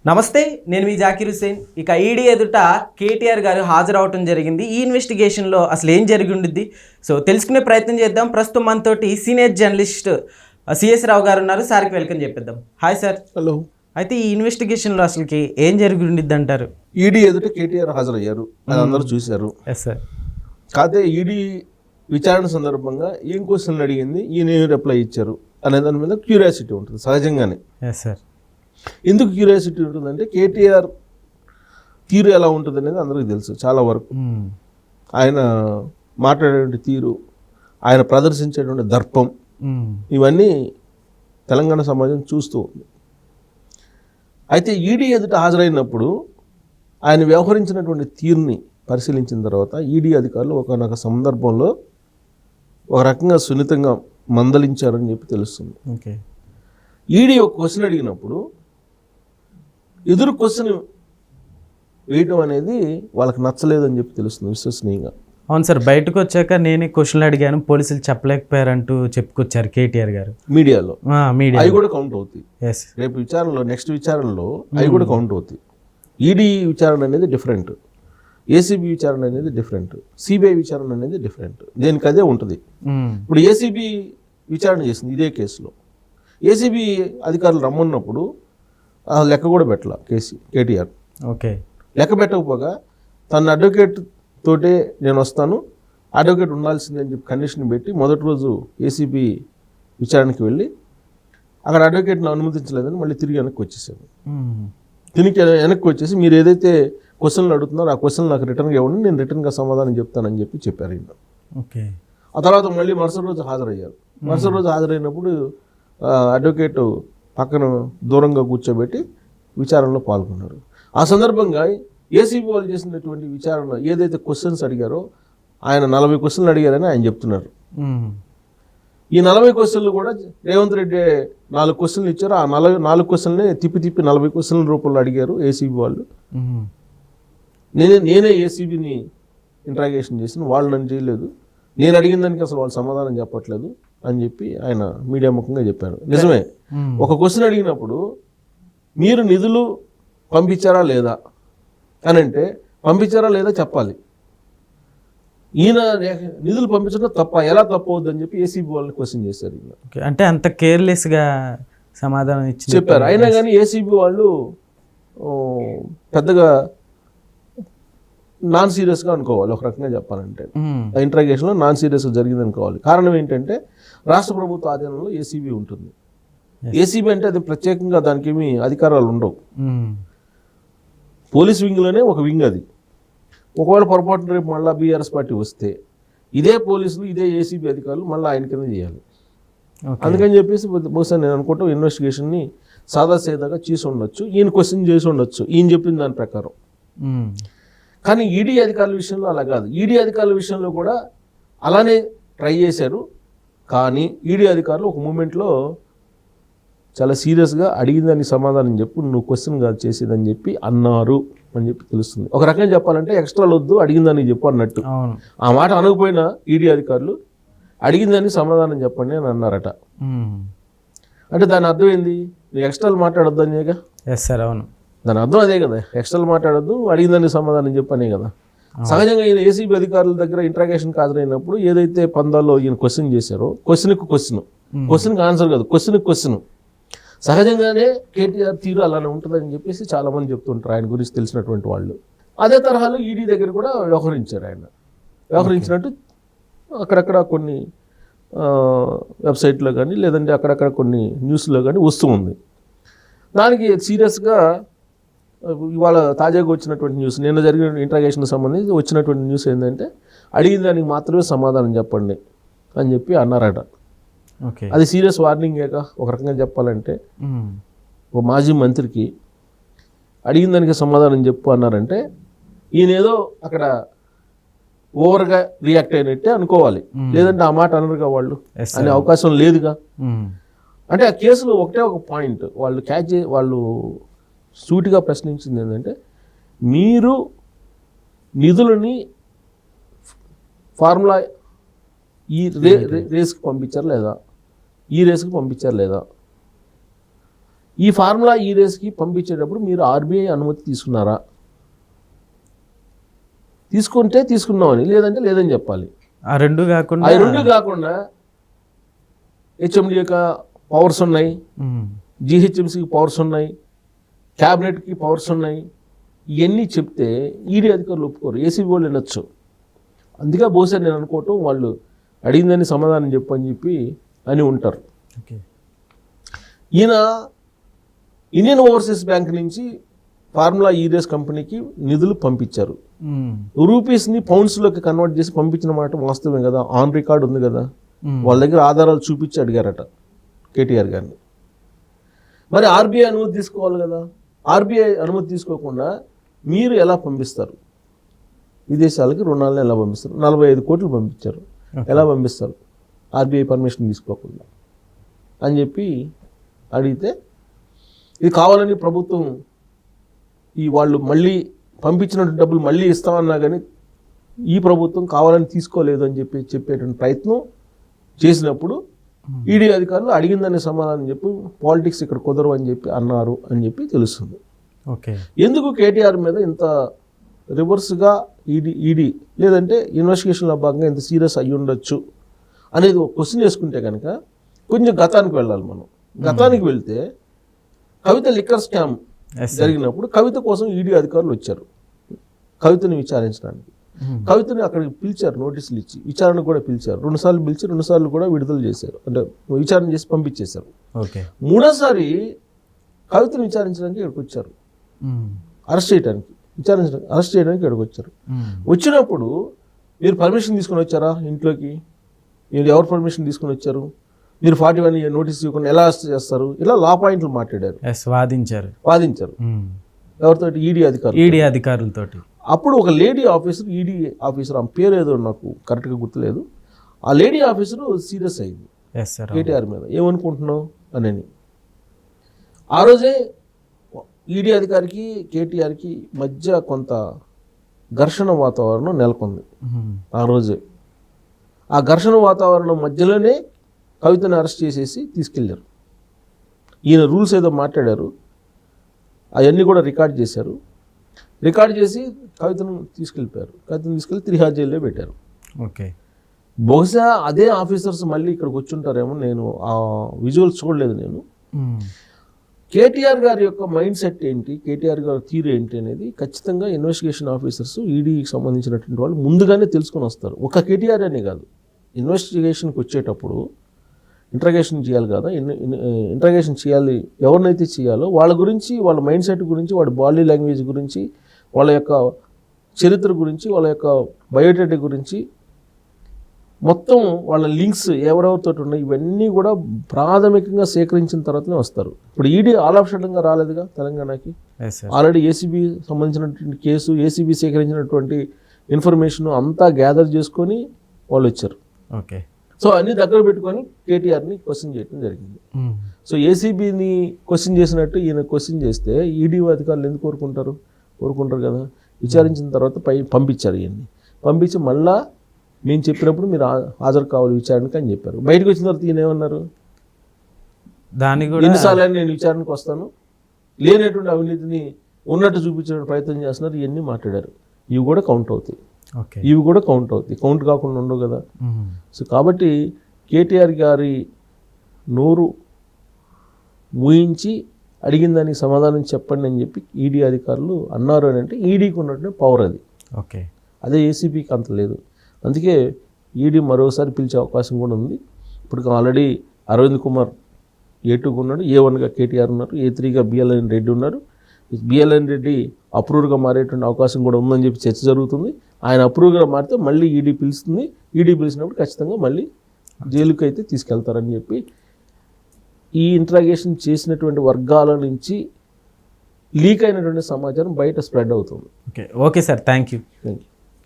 నమస్తే, నేను మీ జాకీర్ హుసేన్. ఇక ఈడీ ఎదుట కేటీఆర్ గారు హాజరవటం జరిగింది. ఈ ఇన్వెస్టిగేషన్లో అసలు ఏం జరిగి ఉండిద్ది, సో తెలుసుకునే ప్రయత్నం చేద్దాం. ప్రస్తుతం మనతోటి సీనియర్ జర్నలిస్ట్ సిఎస్ రావు గారు ఉన్నారు. సార్కి వెల్కమ్ చెప్పిద్దాం. Hi sir. హలో. అయితే ఈ ఇన్వెస్టిగేషన్లో అసలుకి ఏం జరిగి ఉండిద్ది అంటారు? ఈడీ ఎదుట కేటీఆర్ హాజరయ్యారు, అది అందరూ చూశారు. Yes sir. కాకపోతే ఈడీ విచారణ సందర్భంగా ఏం క్వశ్చన్లు అడిగింది, ఈయన ఏం రిప్లై ఇచ్చారు అనే దాని మీద క్యూరియాసిటీ ఉంటుంది సహజంగానే. Yes sir. ఎందుకు క్యూరియాసిటీ ఉంటుందంటే కేటీఆర్ తీరు ఎలా ఉంటుంది అనేది అందరికీ తెలుసు చాలా వరకు. ఆయన మాట్లాడేటువంటి తీరు, ఆయన ప్రదర్శించేటువంటి దర్పం, ఇవన్నీ తెలంగాణ సమాజం చూస్తూ ఉంది. అయితే ఈడీ ఎదుట హాజరైనప్పుడు ఆయన వ్యవహరించినటువంటి తీరుని పరిశీలించిన తర్వాత ఈడీ అధికారులు ఒకనొక సందర్భంలో ఒక రకంగా సున్నితంగా మందలించారని చెప్పి తెలుస్తుంది. ఓకే. ఈడీ ఒక క్వశ్చన్ అడిగినప్పుడు ఎదురు క్వశ్చన్ వేయటం అనేది వాళ్ళకి నచ్చలేదని చెప్పి తెలుస్తుంది విశ్వసనీయంగా. అవును సార్, బయటకు వచ్చాక నేనే క్వశ్చన్లు అడిగాను, పోలీసులు చెప్పలేకపోయారంటూ చెప్పుకొచ్చారు కేటీఆర్ గారు మీడియాలో. మీడియా అవి కూడా కౌంట్ అవుతాయి. ఎస్. రేపు విచారణలో, నెక్స్ట్ విచారణలో అవి కూడా కౌంట్ అవుతాయి. ఈడీ విచారణ అనేది డిఫరెంట్, ఏసీబీ విచారణ అనేది డిఫరెంట్, సిబిఐ విచారణ అనేది డిఫరెంట్. దేనికి అదే ఉంటుంది. ఇప్పుడు ఏసీబీ విచారణ చేసింది ఇదే కేసులో. ఏసీబీ అధికారులు రమ్మన్నప్పుడు లెక్క కూడా పెట్టాల కేటీఆర్. ఓకే. లెక్క పెట్టకపోగా తన అడ్వకేట్ తోటే నేను వస్తాను, అడ్వకేట్ ఉండాల్సిందని చెప్పి కండిషన్ పెట్టి మొదటి రోజు ఏసీబీ విచారణకి వెళ్ళి అక్కడ అడ్వకేట్ని అనుమతించలేదని మళ్ళీ తిరిగి వెనక్కి వచ్చేసాను. వెనక్కి వచ్చేసి మీరు ఏదైతే క్వశ్చన్లు అడుగుతున్నారో ఆ క్వశ్చన్ నాకు రిటర్న్గా ఇవ్వండి, నేను రిటర్న్గా సమాధానం చెప్తానని చెప్పారు ఈయన. ఓకే. ఆ తర్వాత మళ్ళీ మరుసటి రోజు హాజరయ్యారు. మరుసటి రోజు హాజరైనప్పుడు అడ్వకేట్ పక్కన దూరంగా కూర్చోబెట్టి విచారణలో పాల్గొన్నారు. ఆ సందర్భంగా ఏసీబీ వాళ్ళు చేసినటువంటి విచారణ ఏదైతే క్వశ్చన్స్ అడిగారో ఆయన 40 క్వశ్చన్లు అడిగారని ఆయన చెప్తున్నారు. ఈ 40 క్వశ్చన్లు కూడా రేవంత్ రెడ్డి 4 క్వశ్చన్లు ఇచ్చారు. ఆ 4 క్వశ్చన్లే తిప్పి 40 క్వశ్చన్ల రూపంలో అడిగారు ఏసీబీ వాళ్ళు. నేనే ఏసీబీని ఇంట్రాగేషన్ చేసిన, వాళ్ళు నన్ను చేయలేదు, నేను అడిగిన దానికి అసలు వాళ్ళు సమాధానం చెప్పట్లేదు అని చెప్పి ఆయన మీడియా ముఖంగా చెప్పారు. నిజమే, ఒక క్వశ్చన్ అడిగినప్పుడు మీరు నిధులు పంపించారా లేదా అని అంటే పంపించారా లేదా చెప్పాలి. ఈయన నిధులు పంపించడం తప్ప, ఎలా తప్పవద్దు అని చెప్పి ఏసీబీ వాళ్ళని క్వశ్చన్ చేశారు. అంటే అంత కేర్లెస్గా సమాధానం చెప్పారు. అయినా కానీ ఏసీబీ వాళ్ళు పెద్దగా నాన్ సీరియస్గా అనుకోవాలి. ఒక రకంగా చెప్పాలంటే ఇంట్రాగేషన్లో నాన్ సీరియస్గా జరిగింది అనుకోవాలి. కారణం ఏంటంటే రాష్ట్ర ప్రభుత్వ ఆధీనంలో ఏసీబీ ఉంటుంది. ఏసీబీ అంటే అది ప్రత్యేకంగా దానికి ఏమీ అధికారాలు ఉండవు. పోలీస్ వింగ్లోనే ఒక వింగ్ అది. ఒకవేళ పొరపాటున రేపు మళ్ళీ బీఆర్ఎస్ పార్టీ వస్తే ఇదే పోలీసులు, ఇదే ఏసీబీ అధికారులు మళ్ళీ ఆయన కింద చేయాలి. అందుకని చెప్పేసి బహుశా నేను అనుకుంటా ఇన్వెస్టిగేషన్ని సాదాసీదాగా చేసి ఉండొచ్చు, ఈయన క్వశ్చన్ చేసి ఉండొచ్చు ఈయన చెప్పిన దాని ప్రకారం. కానీ ఈడీ అధికారుల విషయంలో అలా కాదు. ఈడీ అధికారుల విషయంలో కూడా అలానే ట్రై చేశారు. కానీ ఈడీ అధికారులు ఒక మూమెంట్లో చాలా సీరియస్గా అడిగిందని సమాధానం చెప్పు, నువ్వు క్వశ్చన్ కాదు చేసేదని చెప్పి అన్నారు అని చెప్పి తెలుస్తుంది. ఒక రకంగా చెప్పాలంటే ఎక్స్ట్రాలు వద్దు, అడిగిందని చెప్పు అన్నట్టు. ఆ మాట అనకపోయినా ఈడీ అధికారులు అడిగిందని సమాధానం చెప్పండి అని అన్నారట. అంటే దాని అర్థం ఏంది? నువ్వు ఎక్స్ట్రాలు మాట్లాడొద్దు అనేగా. ఎస్ సార్, అవును. దాని అర్థం అదే కదా, ఎక్స్ట్రాలు మాట్లాడొద్దు, అడిగిందని సమాధానం చెప్పనే కదా. సహజంగా ఈయన ఏసీబీ అధికారుల దగ్గర ఇంట్రాగేషన్కి హాజరైనప్పుడు ఏదైతే పందాల్లో ఈయన క్వశ్చన్ చేశారో, క్వశ్చన్కి ఆన్సర్ కాదు, క్వశ్చన్ సహజంగానే కేటీఆర్ తీరు అలానే ఉంటుందని చెప్పేసి చాలామంది చెప్తుంటారు ఆయన గురించి తెలిసినటువంటి వాళ్ళు. అదే తరహాలో ఈడీ దగ్గర కూడా వ్యవహరించారు. ఆయన వ్యవహరించినట్టు అక్కడక్కడ కొన్ని వెబ్సైట్లో కానీ లేదంటే అక్కడక్కడ కొన్ని న్యూస్లో కానీ వస్తూ ఉంది. దానికి సీరియస్గా ఇవాళ తాజాగా వచ్చినటువంటి న్యూస్, నిన్న జరిగిన ఇంట్రాగేషన్కి సంబంధించి వచ్చినటువంటి న్యూస్ ఏంటంటే అడిగిన దానికి మాత్రమే సమాధానం చెప్పండి అని చెప్పి అన్నారట. అది సీరియస్ వార్నింగేగా ఒక రకంగా చెప్పాలంటే. ఒక మాజీ మంత్రికి అడిగిన దానికి సమాధానం చెప్పు అన్నారంటే ఈయన ఏదో అక్కడ ఓవర్గా రియాక్ట్ అయినట్టే అనుకోవాలి, లేదంటే ఆ మాట అనరుగా వాళ్ళు అనే అవకాశం లేదుగా. అంటే ఆ కేసులో ఒకటే ఒక పాయింట్ వాళ్ళు సూటిగా ప్రశ్నించింది ఏంటంటే, మీరు నిధులని ఫార్ములా ఈ రేస్కి పంపించారు లేదా, ఈ రేస్కి పంపించారు లేదా, ఈ ఫార్ములా ఈ రేస్కి పంపించేటప్పుడు మీరు ఆర్బీఐ అనుమతి తీసుకున్నారా? తీసుకుంటే తీసుకున్నామని, లేదంటే లేదని చెప్పాలి. ఆ రెండు కాకుండా హెచ్ఎండిఏకి పవర్స్ ఉన్నాయి, జిహెచ్ఎంసీకి పవర్స్ ఉన్నాయి, క్యాబినెట్కి పవర్స్ ఉన్నాయి. ఇవన్నీ చెప్తే ఈడీ అధికారులు ఒప్పుకోరు, ఏసీబీ వాళ్ళు వినొచ్చు. అందుకే బహుశా నేను అనుకోవటం వాళ్ళు అడిగిందని సమాధానం చెప్పని చెప్పి అని ఉంటారు. ఈయన ఇండియన్ ఓవర్సీస్ బ్యాంక్ నుంచి ఫార్ములా ఈరేస్ కంపెనీకి నిధులు పంపించారు. రూపీస్ని పౌండ్స్లోకి కన్వర్ట్ చేసి పంపించిన మాట వాస్తవమే కదా, ఆన్ రికార్డ్ ఉంది కదా. వాళ్ళ దగ్గర ఆధారాలు చూపించి అడిగారట కేటీఆర్ గారిని. మరి ఆర్బీఐ అనుమతి తీసుకోవాలి కదా. ఆర్బీఐ అనుమతి తీసుకోకుండా మీరు ఎలా పంపిస్తారు? విదేశాలకి రుణాలను ఎలా పంపిస్తారు? 45 కోట్లు పంపించారు, ఎలా పంపిస్తారు ఆర్బీఐ పర్మిషన్ తీసుకోకుండా అని చెప్పి అడిగితే, ఇది కావాలని ప్రభుత్వం వాళ్ళు మళ్ళీ పంపించిన డబ్బులు మళ్ళీ ఇస్తామన్నా కానీ ఈ ప్రభుత్వం కావాలని తీసుకోలేదు అని చెప్పి చెప్పేటువంటి ప్రయత్నం చేసినప్పుడు ఈడీ అధికారులు అడిగిందనే సమాధానం చెప్పి పాలిటిక్స్ ఇక్కడ కుదరవు అని చెప్పి అన్నారు అని చెప్పి తెలుస్తుంది. ఎందుకు కేటీఆర్ మీద ఇంత రివర్స్గా ఈడీ లేదంటే ఇన్వెస్టిగేషన్లో భాగంగా ఇంత సీరియస్ అయ్యి ఉండొచ్చు అనేది ఒక క్వశ్చన్ వేసుకుంటే కనుక కొంచెం గతానికి వెళ్ళాలి మనం. గతానికి వెళ్తే కవిత లిక్కర్ స్కామ్ జరిగినప్పుడు కవిత కోసం ఈడీ అధికారులు వచ్చారు కవితని విచారించడానికి. కవితని అక్కడికి పిలిచారు, నోటీసులు ఇచ్చి విచారణ కూడా పిలిచారు. 2 సార్లు పిలిచి 2 సార్లు కూడా విడుదల చేశారు, అంటే విచారణ చేసి పంపించేశారు. 3వ కవితను విచారించడానికి ఇక్కడికి వచ్చారు, అరెస్ట్ చేయడానికి ఇక్కడికి వచ్చారు. వచ్చినప్పుడు మీరు పర్మిషన్ తీసుకొని వచ్చారా ఇంట్లోకి? మీరు ఎవరు పర్మిషన్ తీసుకొని వచ్చారు? మీరు 41 నోటీస్ ఇవ్వకుండా ఎలా అరెస్ట్ చేస్తారు? ఇలా లా పాయింట్లు మాట్లాడారు, వాదించారు. ఎవరితో? ఈడీ అధికారులతో. అప్పుడు ఒక లేడీ ఆఫీసర్, ఈడీ ఆఫీసర్, ఆమె పేరు ఏదో నాకు కరెక్ట్గా గుర్తులేదు, ఆ లేడీ ఆఫీసరు సీరియస్ అయింది కేటీఆర్ మీద. ఏమనుకుంటున్నావు అని. ఆ రోజే ఈడీ అధికారికి కేటీఆర్కి మధ్య కొంత ఘర్షణ వాతావరణం నెలకొంది. ఆ రోజే ఆ ఘర్షణ వాతావరణం మధ్యలోనే కవితను అరెస్ట్ చేసేసి తీసుకెళ్ళారు. ఈయన రూల్స్ ఏదో మాట్లాడారు, అవన్నీ కూడా రికార్డ్ చేశారు. రికార్డ్ చేసి కవితను తీసుకెళ్ళిపోయారు. కవితను తీసుకెళ్ళి తిహార్ జైల్లో పెట్టారు. బహుశా అదే ఆఫీసర్స్ మళ్ళీ ఇక్కడికి వచ్చి ఉంటారేమో, నేను ఆ విజువల్స్ చూడలేదు నేను. కేటీఆర్ గారి యొక్క మైండ్ సెట్ ఏంటి, కేటీఆర్ గారి తీరు ఏంటి అనేది ఖచ్చితంగా ఇన్వెస్టిగేషన్ ఆఫీసర్స్, ఈడీకి సంబంధించినటువంటి వాళ్ళు ముందుగానే తెలుసుకొని వస్తారు. ఒక కేటీఆర్ అనే కాదు, ఇన్వెస్టిగేషన్కి వచ్చేటప్పుడు ఇంట్రాగేషన్ చేయాలి కదా, ఇంట్రాగేషన్ చేయాలి. ఎవరినైతే చేయాలో వాళ్ళ గురించి, వాళ్ళ మైండ్ సెట్ గురించి, వాళ్ళ బాడీ లాంగ్వేజ్ గురించి, వాళ్ళ యొక్క చరిత్ర గురించి, వాళ్ళ యొక్క బయోడేటా గురించి, మొత్తం వాళ్ళ లింక్స్ ఎవరెవరితో ఉన్నాయి, ఇవన్నీ కూడా ప్రాథమికంగా సేకరించిన తర్వాతనే వస్తారు. ఇప్పుడు ఈడీ ఆల్ ఆఫ్ సడన్గా రాలేదుగా తెలంగాణకి. ఆల్రెడీ ఏసీబీ సంబంధించినటువంటి కేసు, ఏసీబీ సేకరించినటువంటి ఇన్ఫర్మేషన్ అంతా గ్యాదర్ చేసుకొని వాళ్ళు వచ్చారు. సో అన్ని దగ్గర పెట్టుకొని కేటీఆర్ని క్వశ్చన్ చేయడం జరిగింది. సో ఏసీబీని క్వశ్చన్ చేసినట్టు ఈయన క్వశ్చన్ చేస్తే ఈడీ అధికారులు ఎందుకు కోరుకుంటారు కదా. విచారించిన తర్వాత పంపించారు. ఈయన్ని పంపించి మళ్ళా మేము చెప్పినప్పుడు మీరు హాజరు కావాలి విచారణకి అని చెప్పారు. బయటకు వచ్చిన తర్వాత ఈయన ఏమన్నారు, ఎన్నిసార్లు నేను విచారణకు వస్తాను, లేనటువంటి అవినీతిని ఉన్నట్టు చూపించే ప్రయత్నం చేస్తున్నారు, ఇవన్నీ మాట్లాడారు. ఇవి కూడా కౌంట్ అవుతాయి, కౌంట్ కాకుండా ఉండవు కదా. సో కాబట్టి కేటీఆర్ గారి నోరు ఊహించి అడిగిన దానికి సమాధానం చెప్పండి అని చెప్పి ఈడీ అధికారులు అన్నారు అని అంటే ఈడీకి ఉన్నటువంటి పవర్ అది. అదే ఏసీబీకి అంత లేదు. అందుకే ఈడీ మరోసారి పిలిచే అవకాశం కూడా ఉంది. ఇప్పుడు ఆల్రెడీ అరవింద్ కుమార్ A2గా ఉన్నాడు, A1గా కేటీఆర్ ఉన్నారు, A3గా బిఎల్ఎన్ రెడ్డి ఉన్నారు. బిఎల్ఎన్ రెడ్డి అప్రూవర్గా మారేటువంటి అవకాశం కూడా ఉందని చెప్పి చర్చ జరుగుతుంది. ఆయన అప్రూవర్గా మారితే మళ్ళీ ఈడీ పిలుస్తుంది. ఈడీ పిలిచినప్పుడు ఖచ్చితంగా మళ్ళీ జైలుకి అయితే తీసుకెళ్తారని చెప్పి ఈ ఇంట్రాగేషన్ చేసినటువంటి వర్గాల నుంచి లీక్ అయినటువంటి సమాచారం బయట స్ప్రెడ్ అవుతుంది. Okay sir, thank you.